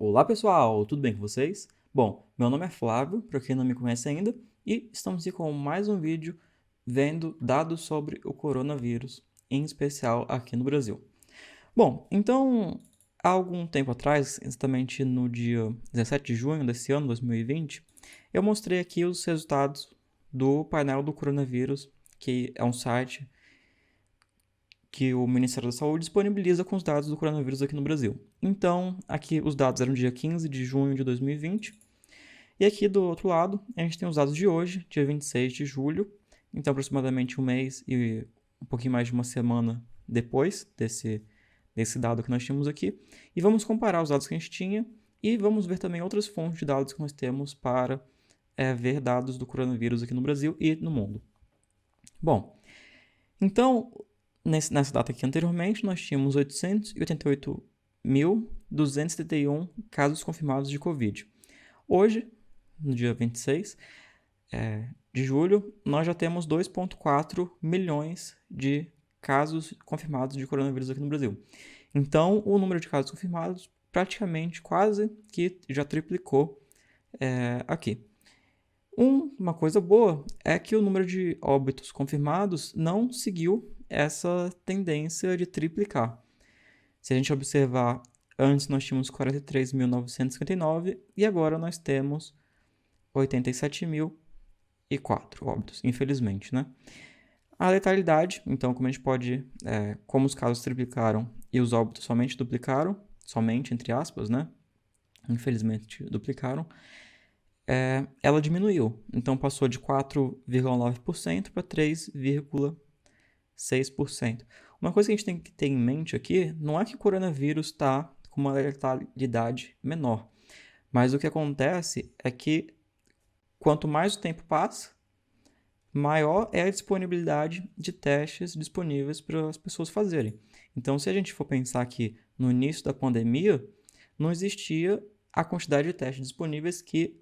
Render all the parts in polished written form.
Olá pessoal, tudo bem com vocês? Bom, meu nome é Flávio, para quem não me conhece ainda, e estamos aqui com mais um vídeo vendo dados sobre o coronavírus, em especial aqui no Brasil. Bom, então, há algum tempo atrás, exatamente no dia 17 de junho desse ano, 2020, eu mostrei aqui os resultados do painel do coronavírus, que é um site que o Ministério da Saúde disponibiliza com os dados do coronavírus aqui no Brasil. Então, aqui os dados eram dia 15 de junho de 2020. E aqui do outro lado, a gente tem os dados de hoje, dia 26 de julho. Então, aproximadamente um mês e um pouquinho mais de uma semana depois desse dado que nós tínhamos aqui. E vamos comparar os dados que a gente tinha e vamos ver também outras fontes de dados que nós temos para ver dados do coronavírus aqui no Brasil e no mundo. Bom, então, nessa data aqui anteriormente, nós tínhamos 888.271 casos confirmados de Covid. Hoje, no dia 26 de julho, nós já temos 2,4 milhões de casos confirmados de coronavírus aqui no Brasil. Então, o número de casos confirmados praticamente quase que já triplicou aqui. Uma coisa boa é que o número de óbitos confirmados não seguiu essa tendência de triplicar. Se a gente observar, antes nós tínhamos 43.959 e agora nós temos 87.004 óbitos, infelizmente, né? A letalidade, então, como a gente pode, como os casos triplicaram e os óbitos somente duplicaram, somente entre aspas, né? Infelizmente duplicaram, ela diminuiu. Então passou de 4,9% para 3,6%. Uma coisa que a gente tem que ter em mente aqui não é que o coronavírus está com uma letalidade menor, mas o que acontece é que quanto mais o tempo passa, maior é a disponibilidade de testes disponíveis para as pessoas fazerem. Então, se a gente for pensar que no início da pandemia, não existia a quantidade de testes disponíveis que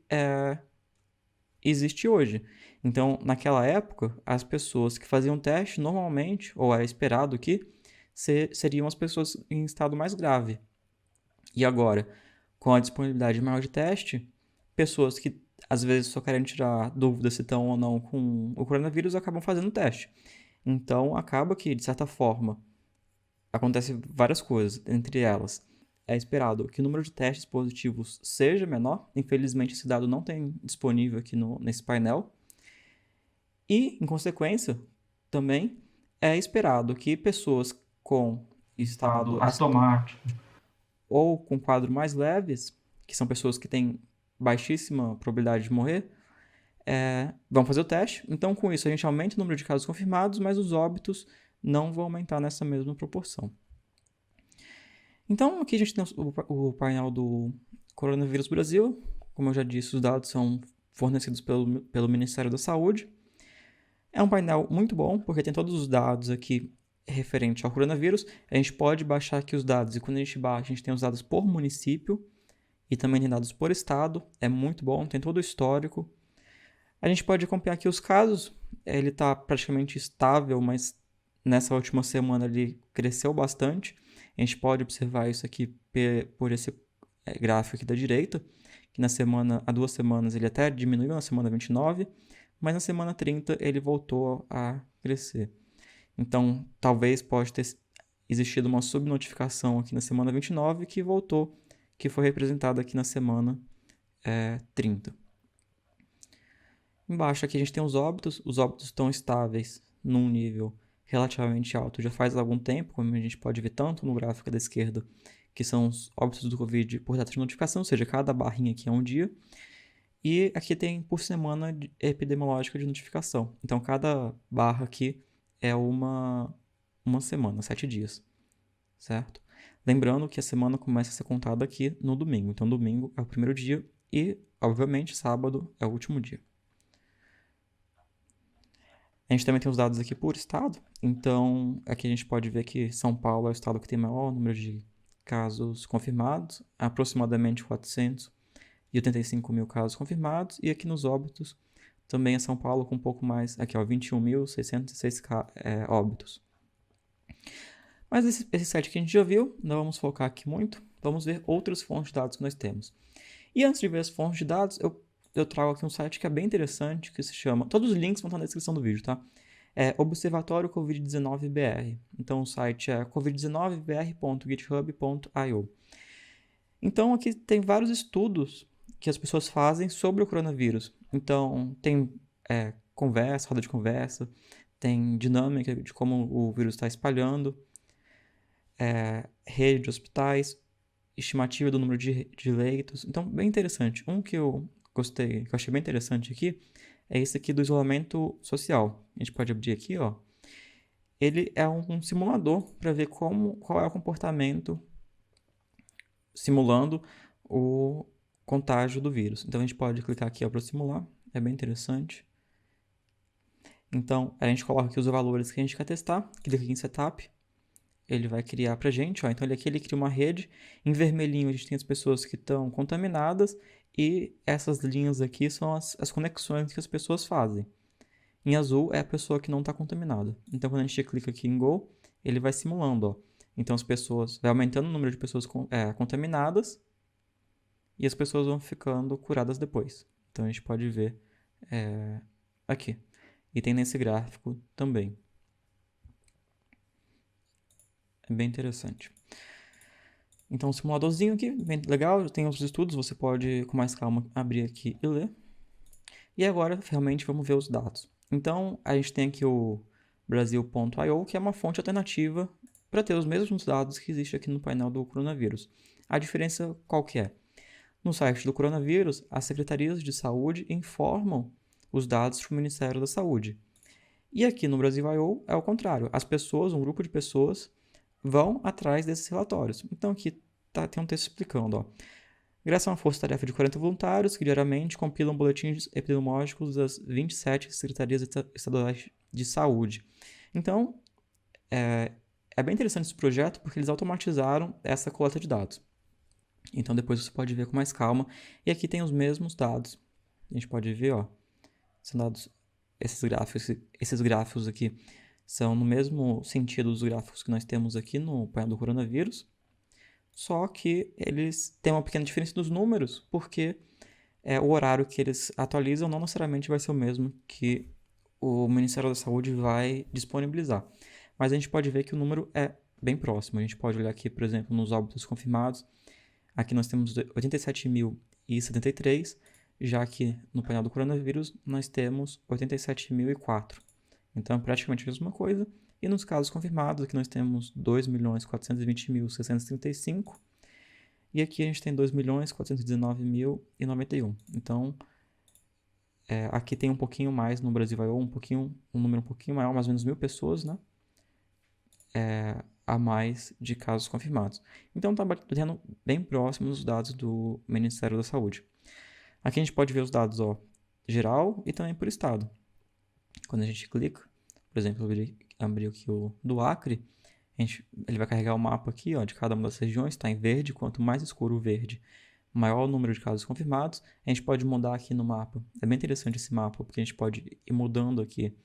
existe hoje. Então, naquela época, as pessoas que faziam teste normalmente, ou é esperado que, seriam as pessoas em estado mais grave. E agora, com a disponibilidade maior de teste, pessoas que às vezes só querem tirar dúvida se estão ou não com o coronavírus acabam fazendo teste. Então, acaba que, de certa forma, acontece várias coisas, entre elas é esperado que o número de testes positivos seja menor. Infelizmente, esse dado não tem disponível aqui nesse painel. E, em consequência, também é esperado que pessoas com estado assintomático ou com quadros mais leves, que são pessoas que têm baixíssima probabilidade de morrer, vão fazer o teste. Então, com isso, a gente aumenta o número de casos confirmados, mas os óbitos não vão aumentar nessa mesma proporção. Então, aqui a gente tem o painel do Coronavírus Brasil. Como eu já disse, os dados são fornecidos pelo Ministério da Saúde. É um painel muito bom, porque tem todos os dados aqui referentes ao coronavírus. A gente pode baixar aqui os dados, e quando a gente baixa, a gente tem os dados por município, e também tem dados por estado. É muito bom, tem todo o histórico. A gente pode acompanhar aqui os casos. Ele está praticamente estável, mas nessa última semana ele cresceu bastante. A gente pode observar isso aqui por esse gráfico aqui da direita, que há 2 semanas ele até diminuiu na semana 29, mas na semana 30 ele voltou a crescer. Então, talvez pode ter existido uma subnotificação aqui na semana 29 que voltou, que foi representada aqui na semana 30. Embaixo aqui a gente tem os óbitos estão estáveis num nível relativamente alto já faz algum tempo, como a gente pode ver tanto no gráfico da esquerda, que são os óbitos do Covid por data de notificação, ou seja, cada barrinha aqui é um dia, e aqui tem por semana epidemiológica de notificação. Então, cada barra aqui é uma semana, 7 dias, certo? Lembrando que a semana começa a ser contada aqui no domingo. Então, domingo é o primeiro dia e, obviamente, sábado é o último dia. A gente também tem os dados aqui por estado. Então, aqui a gente pode ver que São Paulo é o estado que tem maior número de casos confirmados, aproximadamente 485 mil casos confirmados. E aqui nos óbitos, também é São Paulo com um pouco mais, aqui ó, 21.606 óbitos. Mas esse site que a gente já viu, não vamos focar aqui muito. vamos ver outras fontes de dados que nós temos. E antes de ver as fontes de dados, eu trago aqui um site que é bem interessante, que se chama... Todos os links vão estar na descrição do vídeo, tá? É Observatório Covid-19 BR. Então o site é covid19br.github.io. Então aqui tem vários estudos que as pessoas fazem sobre o coronavírus. Então tem conversa, roda de conversa, tem dinâmica de como o vírus está espalhando, rede de hospitais, estimativa do número de leitos. Então, bem interessante. Um que eu gostei, que eu achei bem interessante aqui, é esse aqui do isolamento social. A gente pode abrir aqui, ó. Ele é um simulador para ver qual é o comportamento simulando o contágio do vírus. Então, a gente pode clicar aqui para simular. É bem interessante. Então, a gente coloca aqui os valores que a gente quer testar. Clica aqui em Setup. Ele vai criar pra gente, ó. Então ele cria uma rede. Em vermelhinho a gente tem as pessoas que estão contaminadas e essas linhas aqui são as conexões que as pessoas fazem. Em azul é a pessoa que não está contaminada. Então quando a gente clica aqui em Go, ele vai simulando, ó. Então vai aumentando o número de pessoas contaminadas e as pessoas vão ficando curadas depois. Então a gente pode ver aqui. E tem nesse gráfico também. É bem interessante. Então, um simuladorzinho aqui, bem legal, tem outros estudos, você pode, com mais calma, abrir aqui e ler. E agora, realmente, vamos ver os dados. Então, a gente tem aqui o Brasil.io, que é uma fonte alternativa para ter os mesmos dados que existe aqui no painel do coronavírus. A diferença qual que é? No site do coronavírus, as secretarias de saúde informam os dados para o Ministério da Saúde. E aqui no Brasil.io é o contrário. As pessoas, um grupo de pessoas, vão atrás desses relatórios. Então aqui tem um texto explicando, ó. Graças a uma força-tarefa de 40 voluntários que diariamente compilam boletins epidemiológicos das 27 secretarias estaduais de saúde. Então, é bem interessante esse projeto porque eles automatizaram essa coleta de dados. Então depois você pode ver com mais calma. E aqui tem os mesmos dados. A gente pode ver, ó. São dados, esses gráficos aqui são no mesmo sentido dos gráficos que nós temos aqui no painel do coronavírus, só que eles têm uma pequena diferença dos números, porque o horário que eles atualizam não necessariamente vai ser o mesmo que o Ministério da Saúde vai disponibilizar. Mas a gente pode ver que o número é bem próximo. A gente pode olhar aqui, por exemplo, nos óbitos confirmados. Aqui nós temos 87.073, já que no painel do coronavírus nós temos 87.004. Então é praticamente a mesma coisa. E nos casos confirmados, aqui nós temos 2.420.635. E aqui a gente tem 2.419.091. Então, aqui tem um pouquinho mais no Brasil.io, um número um pouquinho maior, mais ou menos 1.000 pessoas, né? A mais de casos confirmados. Então está batendo bem próximo dos dados do Ministério da Saúde. Aqui a gente pode ver os dados, ó, geral e também por estado. Quando a gente clica, por exemplo, abrir aqui o do Acre, ele vai carregar o mapa aqui, ó, de cada uma das regiões, está em verde. Quanto mais escuro o verde, maior o número de casos confirmados. A gente pode mudar aqui no mapa. É bem interessante esse mapa, porque a gente pode ir mudando aqui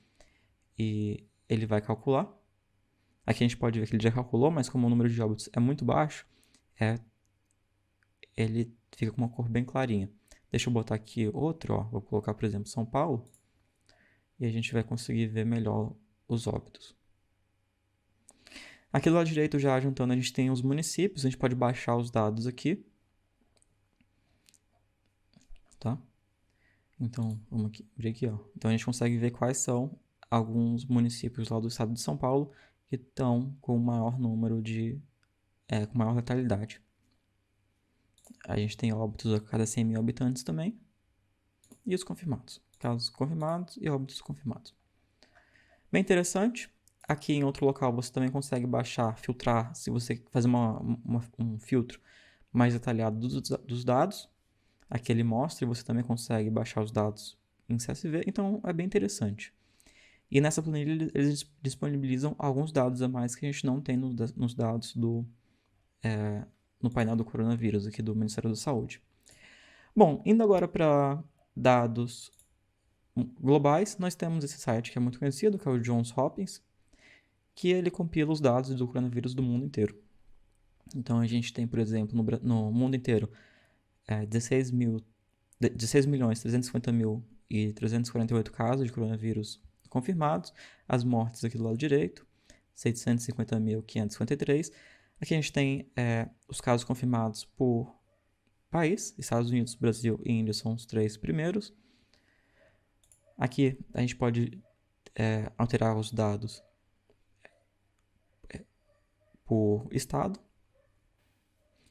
e ele vai calcular. Aqui a gente pode ver que ele já calculou, mas como o número de óbitos é muito baixo, ele fica com uma cor bem clarinha. Deixa eu botar aqui outro, ó. Vou colocar, por exemplo, São Paulo. E a gente vai conseguir ver melhor os óbitos. Aqui do lado direito, já juntando, a gente tem os municípios. A gente pode baixar os dados aqui. Tá? Então, vamos abrir aqui, ó. Então, a gente consegue ver quais são alguns municípios lá do estado de São Paulo que estão com maior número com maior letalidade. A gente tem óbitos a cada 100.000 habitantes também. E os confirmados. Casos confirmados e óbitos confirmados. Bem interessante. Aqui em outro local você também consegue baixar, filtrar, se você fazer um filtro mais detalhado dos dados. Aqui ele mostra e você também consegue baixar os dados em CSV. Então é bem interessante. E nessa planilha eles disponibilizam alguns dados a mais que a gente não tem nos dados no painel do coronavírus aqui do Ministério da Saúde. Bom, indo agora para dados globais, nós temos esse site que é muito conhecido, que é o Johns Hopkins, que ele compila os dados do coronavírus do mundo inteiro. Então, a gente tem, por exemplo, no mundo inteiro, 16.350.348 casos de coronavírus confirmados. As mortes aqui do lado direito, 650.553. Aqui a gente tem os casos confirmados por país. Estados Unidos, Brasil e Índia são os 3 primeiros. Aqui a gente pode alterar os dados por estado.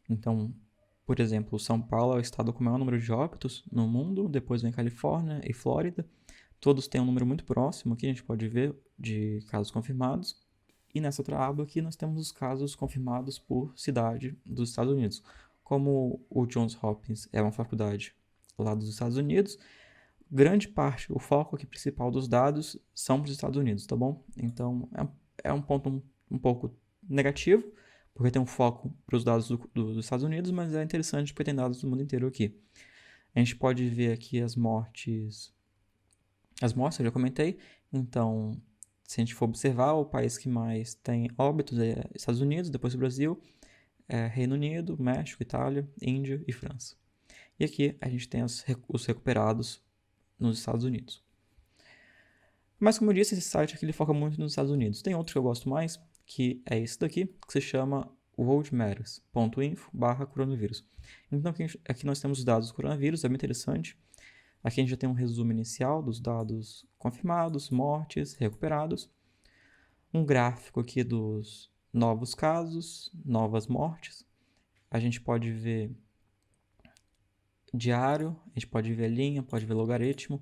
Então, por exemplo, São Paulo é o estado com o maior número de óbitos no mundo, depois vem Califórnia e Flórida. Todos têm um número muito próximo aqui, a gente pode ver, de casos confirmados. E nessa outra aba aqui nós temos os casos confirmados por cidade dos Estados Unidos. Como o Johns Hopkins é uma faculdade lá dos Estados Unidos, grande parte, o foco aqui principal dos dados são para os Estados Unidos, tá bom? Então, é um ponto um pouco negativo, porque tem um foco para os dados dos Estados Unidos, mas é interessante porque tem dados do mundo inteiro aqui. A gente pode ver aqui as mortes eu já comentei. Então, se a gente for observar, o país que mais tem óbitos é Estados Unidos, depois o Brasil, Reino Unido, México, Itália, Índia e França. E aqui a gente tem os recuperados nos Estados Unidos. Mas como eu disse, esse site aqui ele foca muito nos Estados Unidos. Tem outro que eu gosto mais, que é esse daqui, que se chama worldmatters.info/coronavírus. Então aqui nós temos os dados do coronavírus, é bem interessante. Aqui a gente já tem um resumo inicial dos dados confirmados, mortes, recuperados. Um gráfico aqui dos novos casos, novas mortes. A gente pode ver diário, a gente pode ver linha, pode ver logaritmo.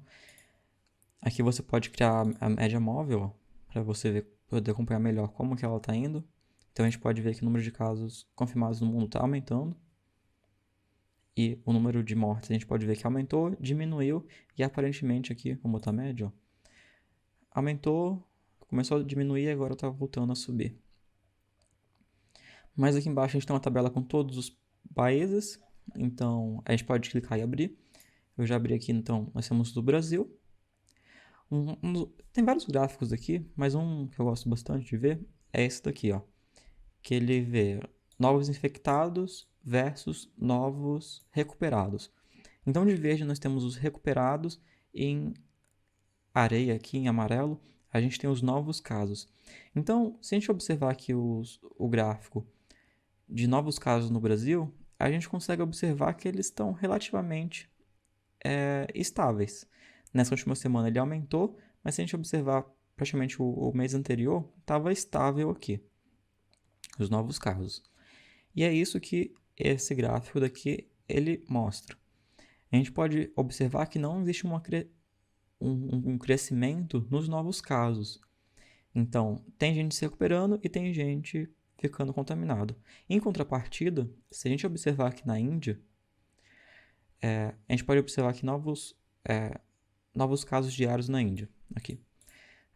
Aqui você pode criar a média móvel para você poder acompanhar melhor como que ela está indo. Então a gente pode ver que o número de casos confirmados no mundo está aumentando. E o número de mortes a gente pode ver que aumentou, diminuiu e aparentemente aqui, vamos botar média, ó, aumentou, começou a diminuir e agora está voltando a subir. Mas aqui embaixo a gente tem uma tabela com todos os países, então a gente pode clicar e abrir. Eu já abri aqui, então nós temos do Brasil. Tem vários gráficos aqui, mas um que eu gosto bastante de ver é esse daqui, ó, que ele vê novos infectados versus novos recuperados. Então, de verde, nós temos os recuperados, em areia aqui, em amarelo, a gente tem os novos casos. Então, se a gente observar aqui o gráfico de novos casos no Brasil, a gente consegue observar que eles estão relativamente estáveis. Nessa última semana ele aumentou, mas se a gente observar praticamente o mês anterior, estava estável aqui, os novos casos. E é isso que esse gráfico daqui ele mostra. A gente pode observar que não existe um crescimento nos novos casos. Então, tem gente se recuperando e tem gente ficando contaminado. Em contrapartida, se a gente observar aqui na Índia, a gente pode observar que novos casos diários na Índia.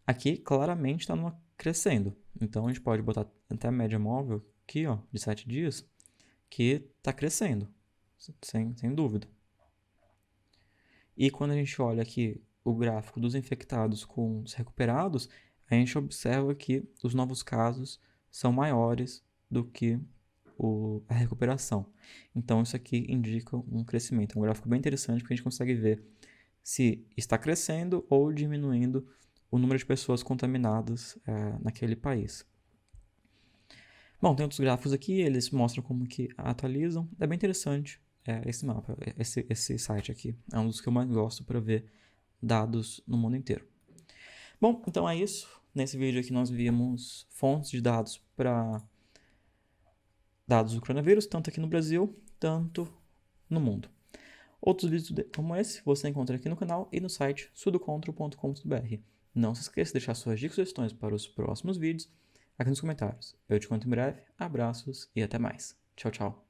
Aqui claramente está crescendo. Então, a gente pode botar até a média móvel aqui, ó, de 7 dias, que está crescendo, sem dúvida. E quando a gente olha aqui o gráfico dos infectados com os recuperados, a gente observa que os novos casos são maiores do que a recuperação. Então, isso aqui indica um crescimento. É um gráfico bem interessante porque a gente consegue ver se está crescendo ou diminuindo o número de pessoas contaminadas naquele país. Bom, tem outros gráficos aqui, eles mostram como que atualizam. É bem interessante esse mapa, esse site aqui. É um dos que eu mais gosto para ver dados no mundo inteiro. Bom, então é isso. Nesse vídeo aqui nós vimos fontes de dados para dados do coronavírus, tanto aqui no Brasil, tanto no mundo. Outros vídeos como esse você encontra aqui no canal e no site sudocontrol.com.br. Não se esqueça de deixar suas dicas e sugestões para os próximos vídeos aqui nos comentários. Eu te conto em breve. Abraços e até mais. Tchau, tchau.